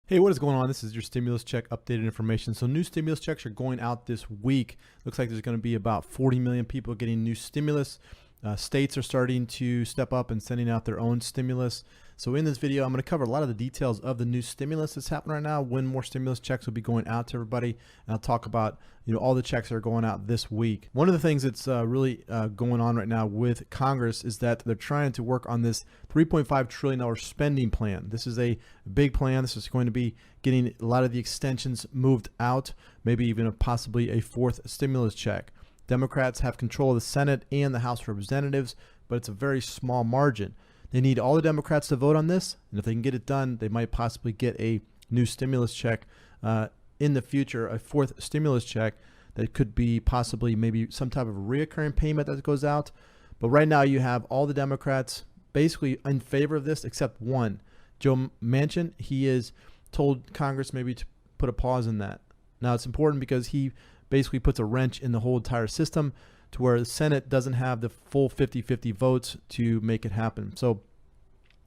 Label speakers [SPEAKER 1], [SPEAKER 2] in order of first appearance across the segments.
[SPEAKER 1] Hey, what is going on? This is your stimulus check updated information. So new stimulus checks are going out this week. Looks like there's going to be about 40 million people getting new stimulus. States are starting to step up and sending out their own stimulus. So in this video, I'm going to cover a lot of the details of the new stimulus that's happening right now, when more stimulus checks will be going out to everybody. And I'll talk about, all the checks that are going out this week. One of the things that's really going on right now with Congress is that they're trying to work on this $3.5 trillion spending plan. This is a big plan. This is going to be getting a lot of the extensions moved out, maybe even possibly a fourth stimulus check. Democrats have control of the Senate and the House of Representatives, but it's a very small margin. They need all the Democrats to vote on this, and if they can get it done, they might possibly get a new stimulus check in the future, a fourth stimulus check that could be possibly maybe some type of reoccurring payment that goes out. But right now you have all the Democrats basically in favor of this except one, Joe Manchin. He has told Congress maybe to put a pause in that. Now it's important because he basically puts a wrench in the whole entire system to where the Senate doesn't have the full 50-50 votes to make it happen. So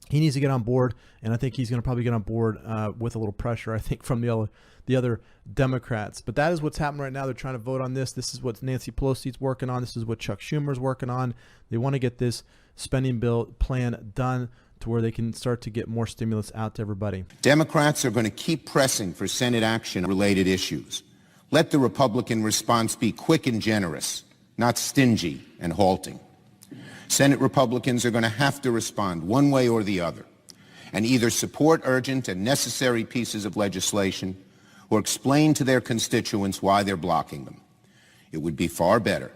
[SPEAKER 1] he needs to get on board, and I think he's going to probably get on board with a little pressure, I think, from the other Democrats. But that is what's happening right now. They're trying to vote on this. This is what Nancy Pelosi's working on. This is what Chuck Schumer's working on. They want to get this spending bill plan done to where they can start to get more stimulus out to everybody.
[SPEAKER 2] Democrats are going to keep pressing for Senate action on related issues. Let the Republican response be quick and generous, not stingy and halting. Senate Republicans are going to have to respond one way or the other and either support urgent and necessary pieces of legislation or explain to their constituents why they're blocking them. It would be far better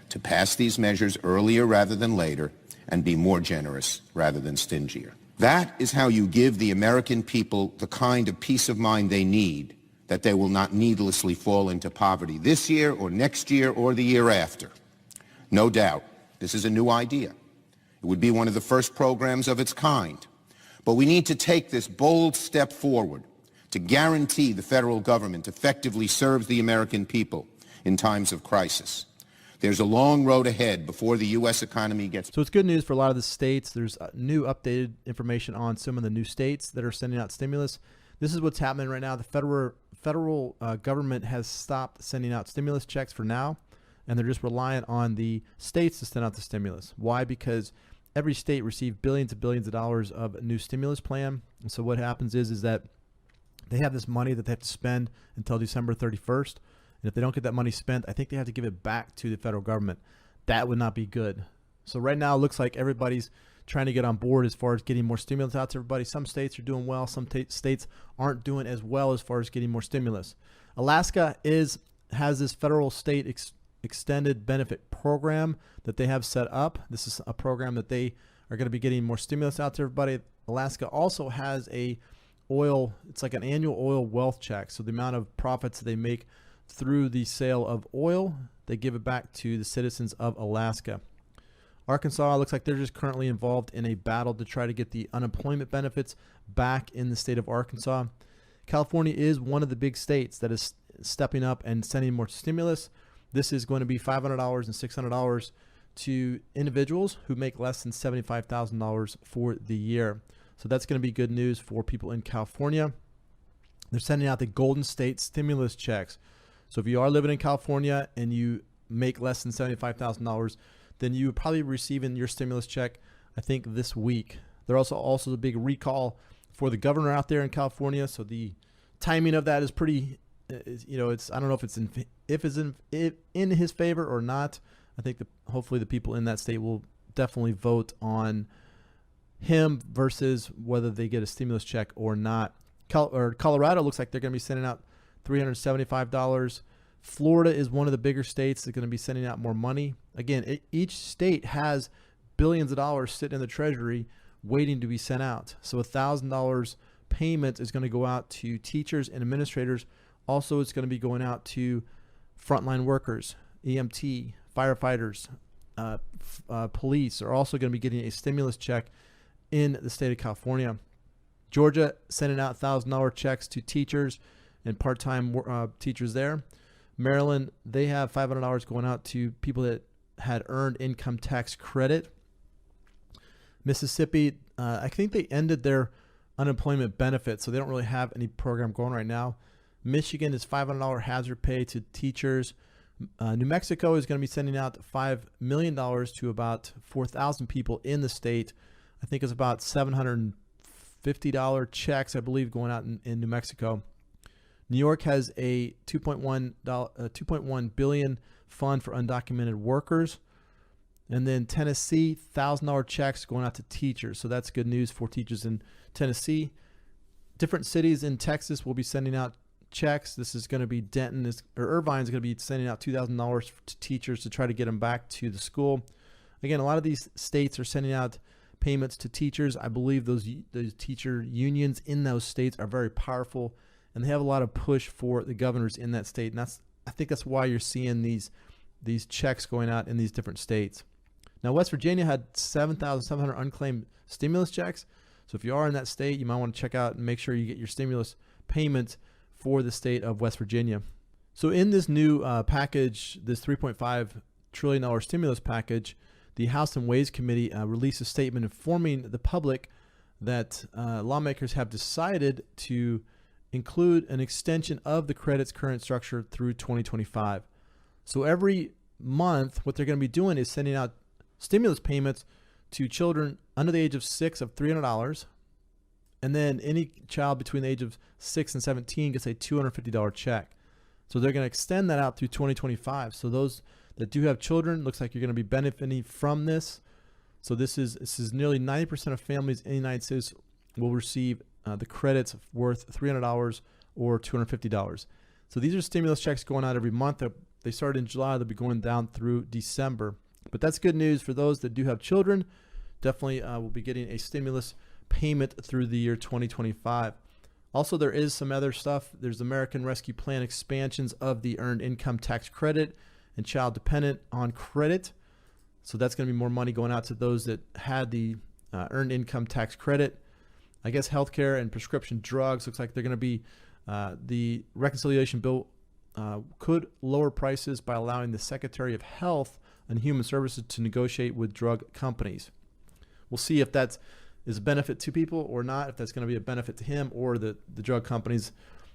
[SPEAKER 2] to pass these measures earlier rather than later and be more generous rather than stingier. That is how you give the American people the kind of peace of mind they need, that they will not needlessly fall into poverty this year or next year or the year after. No doubt, this is a new idea. It would be one of the first programs of its kind. But we need to take this bold step forward to guarantee the federal government effectively serves the American people in times of crisis. There's a long road ahead before the U.S. economy gets...
[SPEAKER 1] So it's good news for a lot of the states. There's new updated information on some of the new states that are sending out stimulus. This is what's happening right now. The federal government has stopped sending out stimulus checks for now, and they're just reliant on the states to send out the stimulus. Why? Because every state received billions and billions of dollars of a new stimulus plan. And so what happens is that they have this money that they have to spend until December 31st. And if they don't get that money spent, I think they have to give it back to the federal government. That would not be good. So right now it looks like everybody's trying to get on board as far as getting more stimulus out to everybody. Some states are doing well. Some states aren't doing as well as far as getting more stimulus. Alaska has this federal state extended benefit program that they have set up. This is a program that they are going to be getting more stimulus out to everybody. Alaska also has it's like an annual oil wealth check. So the amount of profits that they make through the sale of oil, they give it back to the citizens of Alaska. Arkansas looks like they're just currently involved in a battle to try to get the unemployment benefits back in the state of Arkansas. California is one of the big states that is stepping up and sending more stimulus. This is going to be $500 and $600 to individuals who make less than $75,000 for the year. So that's going to be good news for people in California. They're sending out the Golden State stimulus checks. So if you are living in California and you make less than $75,000, then you would probably be receiving your stimulus check, I think, this week. There's also the big recall for the governor out there in California. So the timing of that is pretty, it's, I don't know if it's in his favor or not. I think hopefully the people in that state will definitely vote on him versus whether they get a stimulus check or not. Colorado looks like they're going to be sending out $375. Florida is one of the bigger states that's going to be sending out more money. Again, each state has billions of dollars sitting in the treasury waiting to be sent out. So $1,000 payment is going to go out to teachers and administrators. Also, it's going to be going out to frontline workers, EMT, firefighters, police are also going to be getting a stimulus check in the state of California. Georgia sending out $1,000 checks to teachers and part-time teachers there. Maryland, they have $500 going out to people that had earned income tax credit. Mississippi, I think they ended their unemployment benefits, so they don't really have any program going right now. Michigan is $500 hazard pay to teachers. New Mexico is going to be sending out $5 million to about 4,000 people in the state. I think it's about $750 checks, I believe, going out in New Mexico. New York has a $2.1 billion fund for undocumented workers. And then Tennessee, $1,000 checks going out to teachers. So that's good news for teachers in Tennessee. Different cities in Texas will be sending out checks. This is going to be Irvine is going to be sending out $2,000 to teachers to try to get them back to the school. Again, a lot of these states are sending out payments to teachers. I believe those teacher unions in those states are very powerful, and they have a lot of push for the governors in that state. And I think that's why you're seeing these checks going out in these different states. Now, West Virginia had 7,700 unclaimed stimulus checks. So if you are in that state, you might want to check out and make sure you get your stimulus payment for the state of West Virginia. So in this new package, this $3.5 trillion stimulus package, the House and Ways Committee released a statement informing the public that lawmakers have decided to include an extension of the credit's current structure through 2025. So every month, what they're going to be doing is sending out stimulus payments to children under the age of 6 of $300. And then any child between the age of 6 and 17 gets a $250 check. So they're going to extend that out through 2025. So those that do have children, looks like you're going to be benefiting from this. So this is nearly 90% of families in the United States will receive the credits worth $300 or $250. So these are stimulus checks going out every month. They started in July. They'll be going down through December. But that's good news for those that do have children. Definitely will be getting a stimulus payment through the year 2025. Also, there is some other stuff. There's American Rescue Plan expansions of the Earned Income Tax Credit and Child Dependent on Credit. So that's going to be more money going out to those that had the Earned Income Tax Credit. I guess healthcare and prescription drugs, looks like they're going to be, the reconciliation bill could lower prices by allowing the Secretary of Health and Human Services to negotiate with drug companies. We'll see if that is a benefit to people or not, if that's going to be a benefit to him or the drug companies.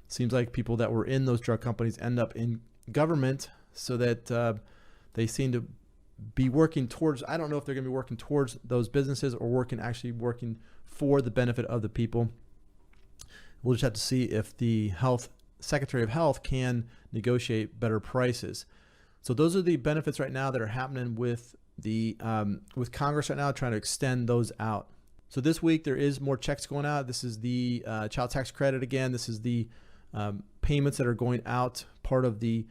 [SPEAKER 1] Seems like people that were in those drug companies end up in government, so that they seem to be working towards, I don't know if they're going to be working towards those businesses or actually working for the benefit of the people. We'll just have to see if the Secretary of Health can negotiate better prices. So those are the benefits right now that are happening with with Congress right now, trying to extend those out. So this week there is more checks going out. This is the child tax credit again. This is the payments that are going out, part of the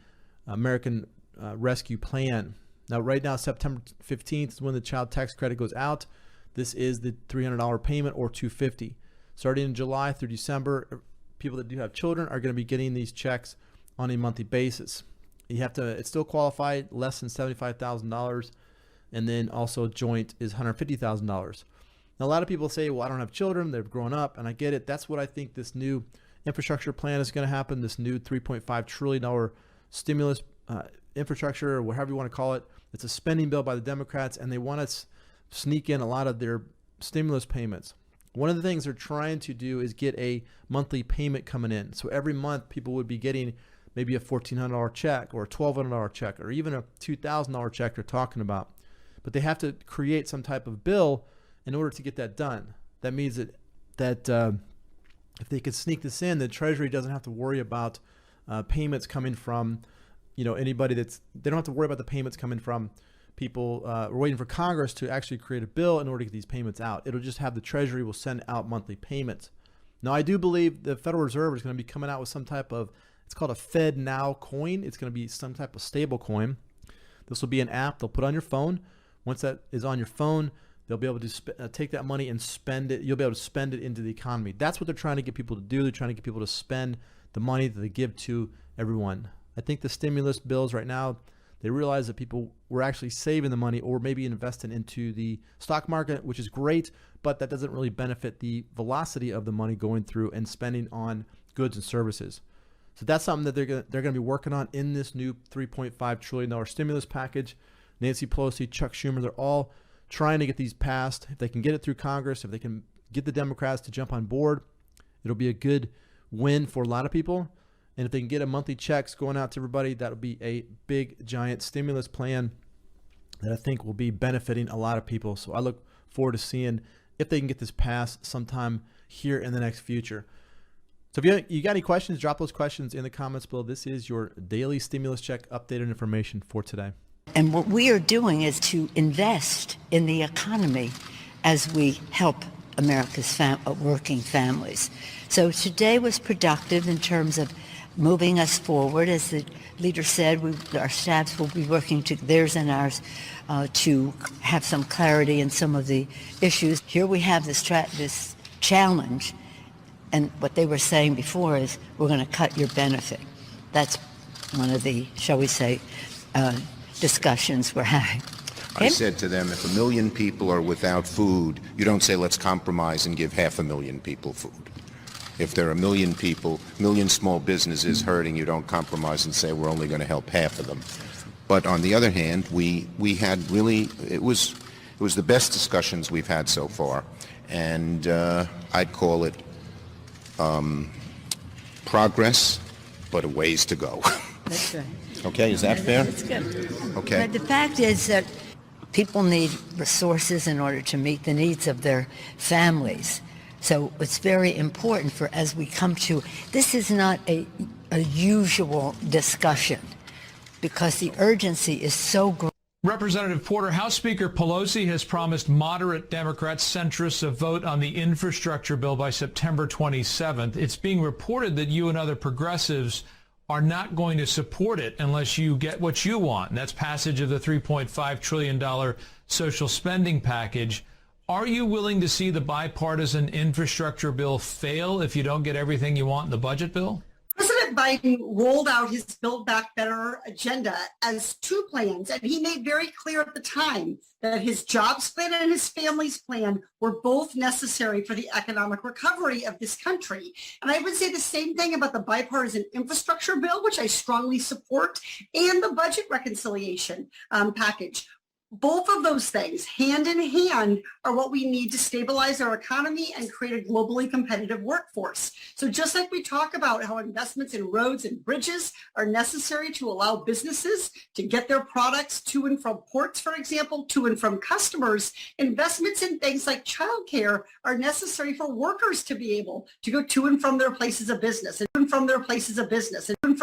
[SPEAKER 1] American Rescue Plan. Now, right now, September 15th is when the child tax credit goes out. This is the $300 payment or $250. Starting in July through December, people that do have children are going to be getting these checks on a monthly basis. You have to, it's still qualified, less than $75,000, and then also joint is $150,000. Now, a lot of people say, well, I don't have children, they've grown up, and I get it. That's what I think this new infrastructure plan is going to happen, this new $3.5 trillion stimulus infrastructure, or whatever you want to call it. It's a spending bill by the Democrats, and they want to sneak in a lot of their stimulus payments. One of the things they're trying to do is get a monthly payment coming in. So every month people would be getting maybe a $1,400 check or a $1,200 check or even a $2,000 check they're talking about. But they have to create some type of bill in order to get that done. That means that if they could sneak this in, the Treasury doesn't have to worry about payments coming from anybody they don't have to worry about the payments coming from people. We're waiting for Congress to actually create a bill in order to get these payments out. It'll just have the Treasury will send out monthly payments. Now, I do believe the Federal Reserve is going to be coming out with some type of, it's called a Fed Now coin. It's going to be some type of stable coin. This will be an app they'll put on your phone. Once that is on your phone, they'll be able to take that money and spend it. You'll be able to spend it into the economy. That's what they're trying to get people to do. They're trying to get people to spend the money that they give to everyone. I think the stimulus bills right now, they realize that people were actually saving the money or maybe investing into the stock market, which is great, but that doesn't really benefit the velocity of the money going through and spending on goods and services. So that's something that they're going to be working on in this new $3.5 trillion stimulus package. Nancy Pelosi, Chuck Schumer, they're all trying to get these passed. If they can get it through Congress, if they can get the Democrats to jump on board, It'll be a good win for a lot of people. And if they can get a monthly checks going out to everybody, that'll be a big, giant stimulus plan that I think will be benefiting a lot of people. So I look forward to seeing if they can get this passed sometime here in the next future. So if you got any questions, drop those questions in the comments below. This is your daily stimulus check updated information for today.
[SPEAKER 3] And what we are doing is to invest in the economy as we help America's working families. So today was productive in terms of moving us forward. As the leader said, our staffs will be working to theirs and ours to have some clarity in some of the issues. Here we have this challenge, and what they were saying before is we're going to cut your benefit. That's one of the, shall we say, discussions we're having. Okay?
[SPEAKER 2] I said to them, if 1 million people are without food, you don't say let's compromise and give 500,000 people food. If there are 1 million people, 1 million small businesses hurting, you don't compromise and say we're only going to help half of them. But on the other hand, we had really, it was the best discussions we've had so far, and I'd call it progress, but a ways to go.
[SPEAKER 3] That's right.
[SPEAKER 2] Okay, is that fair?
[SPEAKER 3] That's good.
[SPEAKER 2] Okay.
[SPEAKER 3] But the fact is that people need resources in order to meet the needs of their families. So it's very important for, as we come to, this is not a usual discussion because the urgency is so great.
[SPEAKER 4] Representative Porter, House Speaker Pelosi has promised moderate Democrats, centrists a vote on the infrastructure bill by September 27th. It's being reported that you and other progressives are not going to support it unless you get what you want, and that's passage of the $3.5 trillion social spending package. Are you willing to see the bipartisan infrastructure bill fail if you don't get everything you want in the budget bill?
[SPEAKER 5] President Biden rolled out his Build Back Better agenda as two plans, and he made very clear at the time that his jobs plan and his family's plan were both necessary for the economic recovery of this country. And I would say the same thing about the bipartisan infrastructure bill, which I strongly support, and the budget reconciliation package. Both of those things, hand in hand, are what we need to stabilize our economy and create a globally competitive workforce. So just like we talk about how investments in roads and bridges are necessary to allow businesses to get their products to and from ports, for example, to and from customers, investments in things like childcare are necessary for workers to be able to go to and from their places of business, and from their places of business, and